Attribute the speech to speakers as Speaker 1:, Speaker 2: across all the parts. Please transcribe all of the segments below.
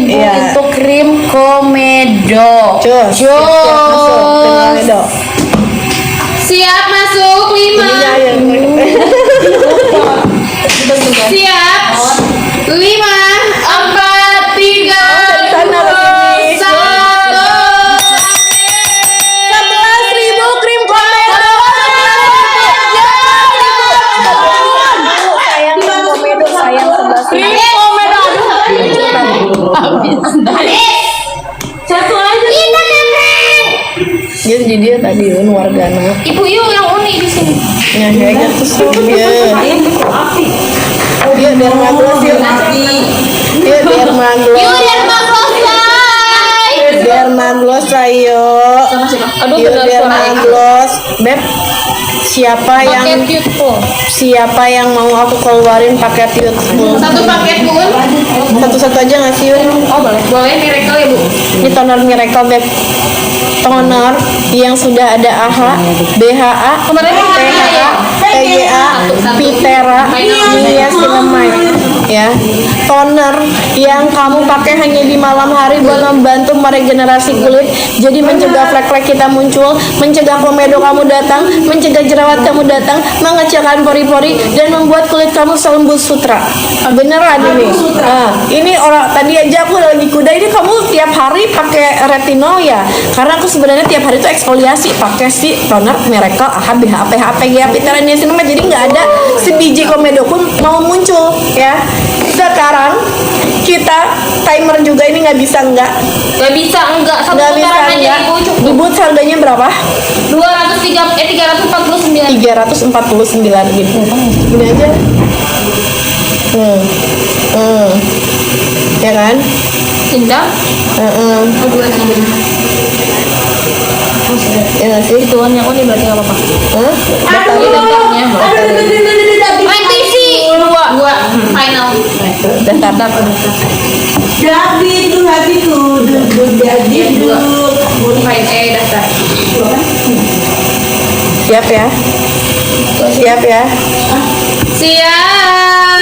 Speaker 1: itu krim komedo.
Speaker 2: Cus. Siap masuk krim komedo.
Speaker 3: Siap masuk 5. Siap 5, 4, 3, 2, 1.
Speaker 2: Sana kesini. 11.000 krim komedo. Sayang krim komedo, sayang 11.000.
Speaker 3: Satu aja. Kita kepreng.
Speaker 2: Jadi dia tadi wargana.
Speaker 3: Ibu Yu yang unik di sini.
Speaker 2: Ya, heger terus dia. Dia biar maglos yuk. Dia biar maglos.
Speaker 3: Yu dan Bang Rosai.
Speaker 2: Biar maglos ayo.
Speaker 3: Aduh,
Speaker 2: Yuk
Speaker 3: benar
Speaker 2: biar
Speaker 3: suara ibu.
Speaker 2: maglos. Beb, siapa yang
Speaker 3: Paket beautiful.
Speaker 2: siapa yang mau aku keluarin paket youthful?
Speaker 3: Satu paket bun.
Speaker 2: Satu-satu aja nggak sih Yun?
Speaker 3: Oh boleh. Boleh miracle ya bu.
Speaker 2: Ini toner miracle Beb. Toner yang sudah ada AHA, BHA,
Speaker 3: Kemarin yang
Speaker 2: PHA,
Speaker 3: ya?
Speaker 2: PGA, Pitera, niacinamide ya. Toner yang kamu pakai hanya di malam hari buat membantu meregenerasi kulit, jadi mencegah flek-flek kita muncul, mencegah komedo kamu datang, mencegah jerawat kamu datang, mengecilkan pori-pori dan membuat kulit kamu selembut sutra. Beneran ini. Ini orang tadi aja aku lagi kuda ini kamu tiap hari pakai retinol ya? Karena aku sebenarnya tiap hari itu eksfoliasi pakai si toner miracle AHA, BHA, PHA, PGA, Pitera, niacinamide, jadi nggak ada si biji komedo pun mau muncul ya. Sekarang kita timer juga ini nggak bisa enggak?
Speaker 3: Gak bisa enggak. Satu
Speaker 2: Nggak bisa
Speaker 3: putaran aja
Speaker 2: enggak?
Speaker 3: ibu cukup.
Speaker 2: Di Boots harganya berapa?
Speaker 3: 349.
Speaker 2: 349 gitu. Gini aja. Ya kan?
Speaker 3: Indah. Oh dua nih.
Speaker 2: Ya nggak sih?
Speaker 3: Ituan yang ini berarti nggak apa-apa.
Speaker 2: Batari.
Speaker 3: Daftarnya. Main TV. Dua. Final.
Speaker 2: Daftar.
Speaker 4: Jadi itu hati tuh, jadi
Speaker 3: Dua.
Speaker 4: dulu.
Speaker 3: Main daftar.
Speaker 2: Siap ya? Siap ya?
Speaker 3: Siap.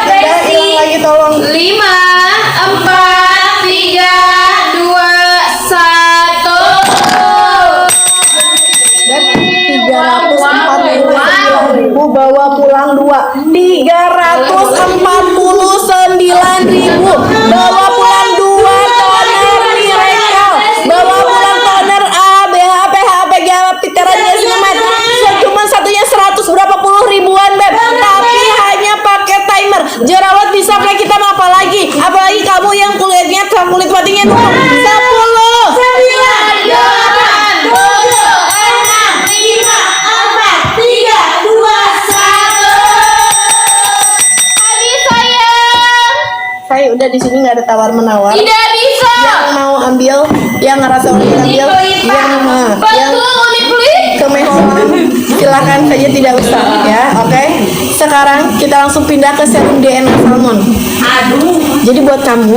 Speaker 2: Udah hilang lagi tolong.
Speaker 3: 5, 4, 3, 2, 1.
Speaker 2: Dan 349.000 bawa pulang 2. 349.000 bawa pulang 2 toner miracle. Bawa pulang toner A, BH, PH, PGA, Pitera, niacinamide. Cuma satunya 100 berapa puluh ribuan Beb. Tapi hanya pakai timer. Jerawat bisa flek kita mau apa lagi? Apalagi kamu yang kulitnya kulit matinya 10.
Speaker 4: 9, 8, 7, 6, 5, 4, 3, 2, 1.
Speaker 3: Tadi sayang.
Speaker 2: Saya udah di sini nggak ada tawar-menawar.
Speaker 3: Tidak bisa.
Speaker 2: Yang mau ambil, yang ngerasa udah ambil, yang
Speaker 3: Betul, unik-unik.
Speaker 2: kemehoan silakan saja, tidak usah ya. Oke, sekarang kita langsung pindah ke serum DNA salmon. Jadi buat kamu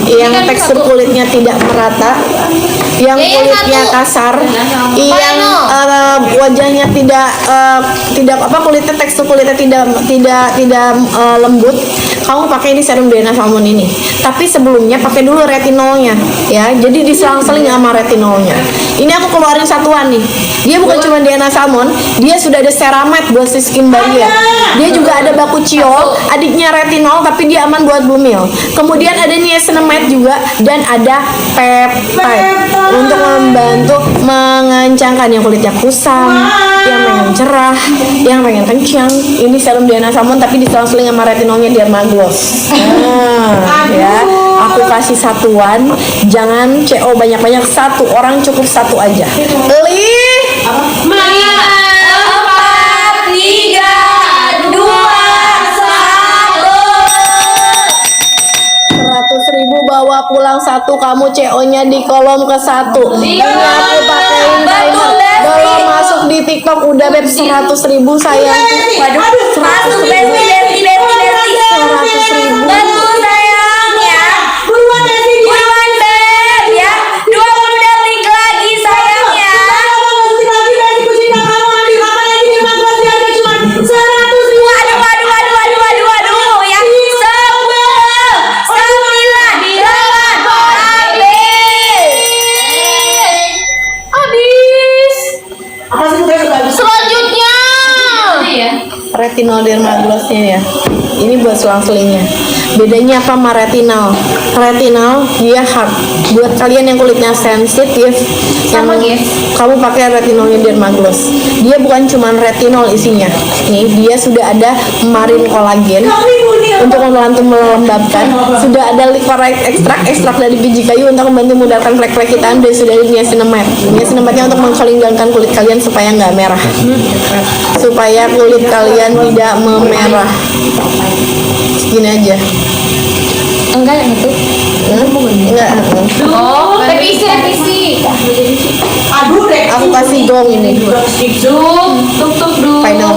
Speaker 2: yang tekstur kulitnya tidak merata, yang kulitnya kasar, yang wajahnya tidak apa kulitnya tekstur kulitnya tidak lembut, kamu pakai ini serum DNA salmon ini. Tapi sebelumnya pakai dulu retinolnya ya. Jadi diselang-seling sama retinolnya. Ini aku keluarin satuan nih. Dia bukan cuma DNA salmon, dia sudah ada ceramide buat si skin barrier. Dia juga ada bakuchiol, adiknya retinol tapi dia aman buat bumil. Kemudian ada niacinamide juga dan ada peptide untuk membantu mengencangkan yang kulitnya kusam, yang pengen cerah, yang pengen kencang. Ini serum DNA salmon tapi diselang-seling sama retinolnya biar maglos. Ya, aku kasih satuan, jangan CO banyak-banyak, satu orang cukup satu aja.
Speaker 3: 5, 4, 3, 2, 1.
Speaker 2: 100.000 bawa pulang satu, kamu CO-nya di kolom ke satu. Ini aku pakein timer. Belum masuk di TikTok udah Beb 100.000 sayang.
Speaker 3: Waduh, masuk Besti.
Speaker 2: 100.000.
Speaker 3: Betul sayang ya. Buruan Beb ya. 20 detik lagi sayang ya. Waduh ya. 10, 9, 8, 7, 6, 5, 4, 3, 2, 1.
Speaker 2: retinol dermaglossnya ya. Ini buat selang-selingnya. Bedanya apa sama retinol? Retinol dia hard. Buat kalian yang kulitnya sensitif, yang kamu pakai retinolnya dermagloss. Dia bukan cuma retinol isinya. Nih, dia sudah ada marine kolagen untuk membantu melembabkan. Sudah ada ekstrak dari biji kayu untuk membantu memudahkan flek-flek hitam, dan sudah ada niacinamide. Niacinamide-nya untuk mengkelinggangkan kulit kalian supaya nggak merah, supaya kulit kalian tidak memerah. Gini aja.
Speaker 1: Enggak yang itu.
Speaker 2: Enggak.
Speaker 1: Oh, revisi.
Speaker 4: Aduh deh.
Speaker 2: Aku kasih gong ini.
Speaker 1: Tuk.
Speaker 2: Final.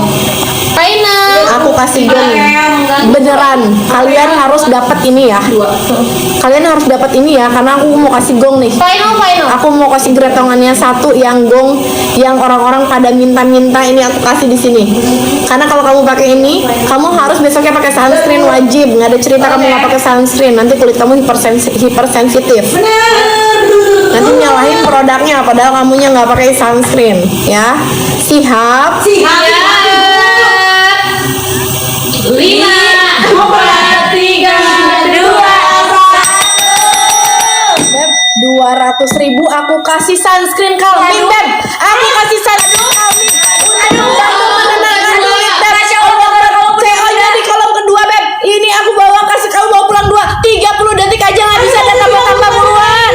Speaker 2: Aku kasih gong. Beneran, kalian harus dapat ini ya. Kalian harus dapat ini ya, karena aku mau kasih gong nih.
Speaker 1: Final.
Speaker 2: Aku mau kasih gretongannya satu yang gong, yang orang-orang pada minta-minta ini aku kasih di sini. Karena kalau kamu pakai ini, kamu harus besoknya pakai sunscreen wajib. Nggak ada cerita kamu nggak pakai sunscreen, nanti kulit kamu hipersensitif. Nanti nyalahin produknya, padahal kamunya nggak pakai sunscreen, ya. Siap?
Speaker 1: 5, 4, 3, 2,
Speaker 2: Beb, 200.000 aku kasih sunscreen calming, Beb. Aku kasih sunscreen calming. Aduh, menenangkan kulit, Beb. CO-nya di kolom kedua, Beb. Ini aku bawa, kasih kamu bawa pulang 30 detik aja, nggak bisa ada tambah-tambah buruan.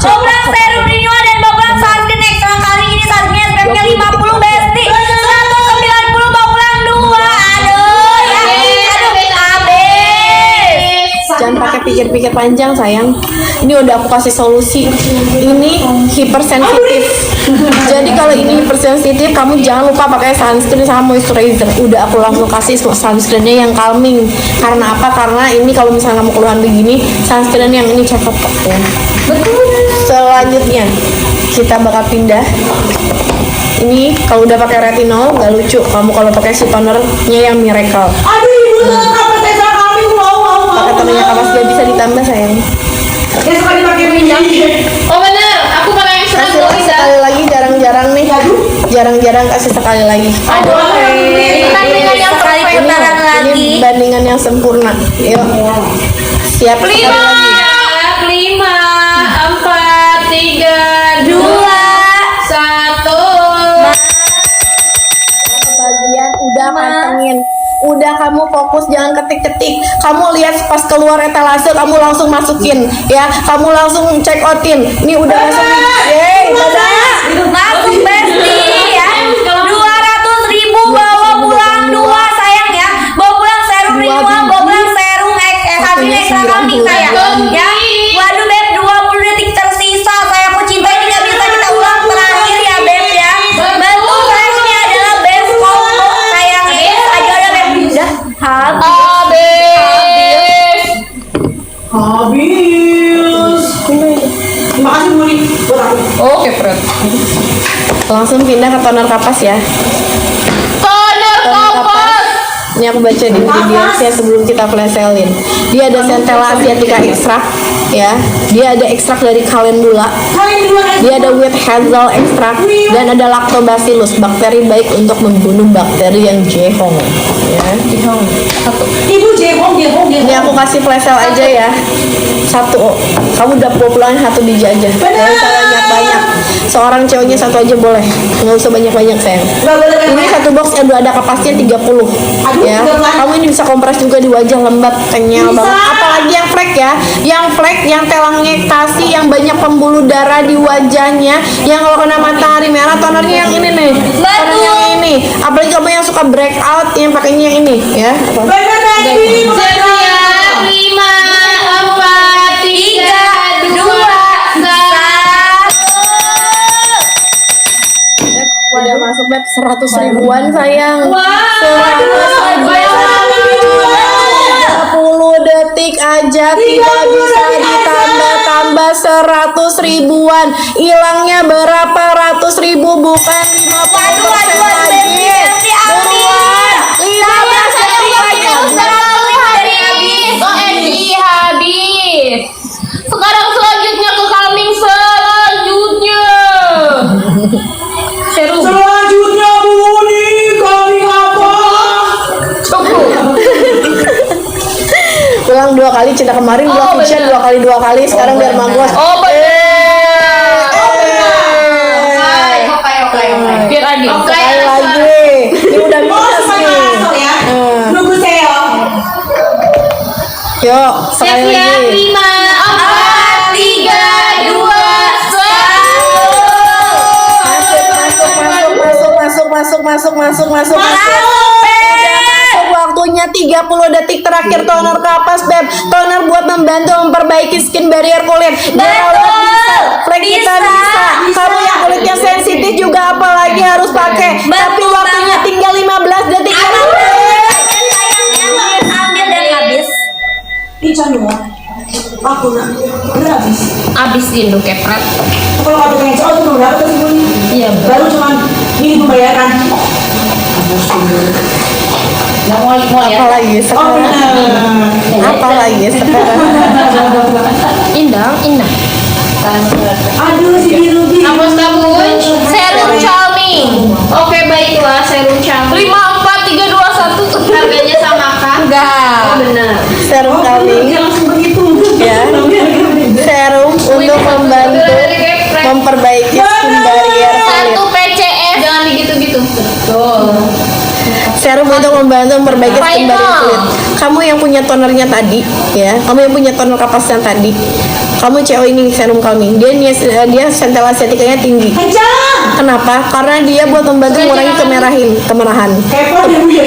Speaker 3: Boblang serum Renewa dan Boblang sunscreen ekstra kali ini sunscreen SPF-nya 50 besti 190 Boblang 2. Aduh habis.
Speaker 2: Jangan pakai pikir-pikir panjang, sayang. Ini udah aku kasih solusi. Ini hipersensitif. Jadi kalau ini hipersensitif, kamu jangan lupa pakai sunscreen sama moisturizer. Udah aku langsung kasih sunscreennya yang calming. Karena apa? Karena ini kalau misalnya kamu keluhan begini, sunscreen yang ini cakep ya. Betul. Selanjutnya kita bakal pindah. Ini kalau udah pakai retinol nggak lucu. Kamu kalau pakai si tonernya yang miracle.
Speaker 4: Aduh ibu tuh apa tesa kami mau.
Speaker 2: Pakai tonernya kapas dia bisa ditambah, sayang.
Speaker 4: Ya sekali pakai minyak.
Speaker 1: Oh bener, aku pakai yang
Speaker 2: Kasih lagi sekali lagi, jarang-jarang nih. Jarang-jarang kasih sekali lagi.
Speaker 1: Aduh, ini bandingan yang
Speaker 3: Sekali
Speaker 1: perfect.
Speaker 3: putaran
Speaker 2: Ini
Speaker 3: lagi.
Speaker 2: bandingan yang sempurna. Yuk. Siap.
Speaker 1: 5, 4, 3, 2, 1.
Speaker 2: Bagian udah pantengin. Udah kamu fokus, jangan ketik-ketik. Kamu lihat pas keluar etalase, kamu langsung masukin ya. Kamu langsung check outin. Ini udah masuk nih. Yeay, dadah.
Speaker 3: Masuk besti ya 200.000 bawa pulang 2 sayang ya. Bawa pulang serum Renewa, bawa pulang serum hasil ekstra kambing sayang ya. Waduh Beb, 20 detik tersisa. Saya mau cinta ini nggak bisa kita ulang terakhir ya Beb ya. Betul sayang, ini adalah best combo sayang ya. Aja ada Beb. Udah habis.
Speaker 4: Habis. Terima kasih Budi. Buat aku.
Speaker 1: Oke, Fred.
Speaker 2: Langsung pindah ke toner kapas ya.
Speaker 1: Toner kapas.
Speaker 2: Ini aku baca di ingredientsnya sebelum kita flash sale-in. Dia ada Centella asiatica extract ya. Dia ada ekstrak dari calendula.
Speaker 4: Kalian duluan aja.
Speaker 2: Dia ada wheat hazel extract dan ada lactobacillus, bakteri baik untuk membunuh bakteri yang jehong ya.
Speaker 4: Ibu jehong.
Speaker 2: Ini aku kasih flash sale aja ya. Satu, kamu udah pulang satu biji aja. Jangan usah banyak-banyak. Seorang ceweknya satu aja boleh. Nggak usah banyak-banyak, sayang.
Speaker 4: Nggak boleh
Speaker 2: Ini
Speaker 4: banyak.
Speaker 2: satu box ada kapasitasnya 30 ya.
Speaker 4: 30.
Speaker 2: Kamu ini bisa kompres juga di wajah, lembab, kenyal
Speaker 4: Bisa.
Speaker 2: banget. Apalagi yang flek ya. Yang flek, yang telangiktasi, yang banyak pembuluh darah di wajahnya, yang kalau kena matahari merah, tonernya yang ini nih. Toner yang ini. Apalagi kamu yang suka breakout, yang pakainya yang ini ya. Apa?
Speaker 4: Bener Besti.
Speaker 1: Siap, 5, 4, 3, 2, 1.
Speaker 2: Udah masuk Beb 100 ribuan sayang. 30 detik aja tidak bisa ditambah-tambah 100 ribuan. Hilangnya berapa ratus ribu, bukan 50% lagi. Buruan, 15 detik lagi.
Speaker 1: OMG habis. Sekarang selanjutnya ke calming selanjutnya. Serum.
Speaker 4: Selanjutnya Budi
Speaker 2: pulang 2 kali, cinta kemarin,
Speaker 1: Oh,
Speaker 2: Kitchen
Speaker 1: bener.
Speaker 2: 2 kali, sekarang biar mangos.
Speaker 1: Oh benar.
Speaker 3: Oke.
Speaker 1: Biar adil.
Speaker 2: Sekali lagi. Ini udah minus nih.
Speaker 4: ya.
Speaker 2: Hmm.
Speaker 4: Nunggu saya.
Speaker 2: Yuk, sekali
Speaker 1: Siap-siap,
Speaker 2: lagi.
Speaker 1: 5, 4, 3, 2,
Speaker 2: Masuk. Udah masuk waktunya 30 detik terakhir toner kapas, Beb. Toner buat membantu memperbaiki skin barrier kulit. Jerawat bisa, flek kita bisa. Kamu yang kulitnya sensitif juga apalagi harus pakai. Tapi waktunya tinggal 15 detik.
Speaker 3: Ambil dan habis.
Speaker 4: Ican dong. Aku nak. Udah habis.
Speaker 1: Abisin lu kepret.
Speaker 4: Kalau kamu pengen itu belum dapat sih Bun.
Speaker 1: Iya,
Speaker 4: Baru cuman ini pembayaran.
Speaker 1: Nggak mau lihat.
Speaker 2: Apalagi
Speaker 4: Oh
Speaker 2: sekarang.
Speaker 4: benar.
Speaker 2: Apalagi sekarang.
Speaker 1: Indah.
Speaker 4: Aduh si biru biru.
Speaker 1: Hapus tabun. Serum calming. Oke baiklah, serum calming. 5, 4, 3, 2, 1. Harganya sama kah? Enggak. Benar.
Speaker 2: Serum calming.
Speaker 4: Dia langsung begitu.
Speaker 2: Ya. Serum untuk membantu memperbaiki skin barrier kulit.
Speaker 1: 1 PCS. Jangan digitu-gitu. Betul.
Speaker 2: Serum untuk membantu memperbaiki skin barrier
Speaker 1: Final.
Speaker 2: kulit. Kamu yang punya tonernya tadi, ya. Kamu yang punya toner kapasnya tadi. Kamu cewek ini serum calming. Dia sentel asetikanya tinggi.
Speaker 4: Kencang.
Speaker 2: Kenapa? Karena dia buat membantu mengurangi kemerahan.
Speaker 4: Kepo dia Bu ya.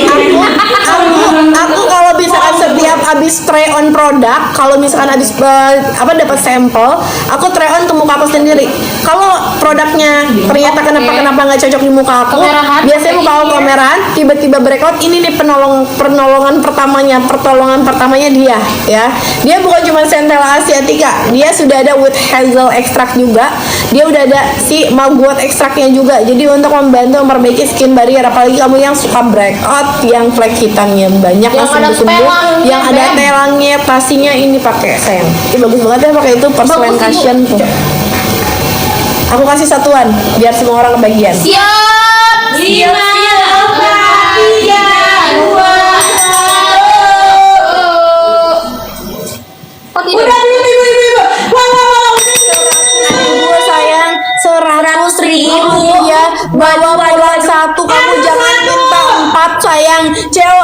Speaker 2: Aku kalau misalkan setiap habis try on produk, kalau misalkan habis dapat sampel, aku try on ke muka aku sendiri. Kalau produknya ternyata kenapa nggak cocok di muka aku,
Speaker 1: Kemerahan,
Speaker 2: biasanya muka aku kemerahan, tiba-tiba breakout. Ini nih pertolongan pertamanya dia, ya. Dia bukan cuma Centella asiatica, dia sudah ada with hazel extract juga. Dia udah ada si maggot extractnya juga. Jadi untuk membantu memperbaiki skin barrier, apalagi kamu yang suka breakout, yang flek hitamnya banyak,
Speaker 1: Yang ada telangnya,
Speaker 2: yang ada
Speaker 1: Beb.
Speaker 2: telangnya, pastinya ini pakai sayang. Ini bagus banget ya pakai itu porcelain
Speaker 1: Bagus, Ibu.
Speaker 2: cushion tuh. Aku kasih satuan biar semua orang kebagian.
Speaker 1: Siap. 5, 4, 3, 2, 1.
Speaker 4: Udah ibu. Wah.
Speaker 2: Gue sayang 100.000 ya, bawa pulang 1, kamu jangan minta 4 sayang. Cewek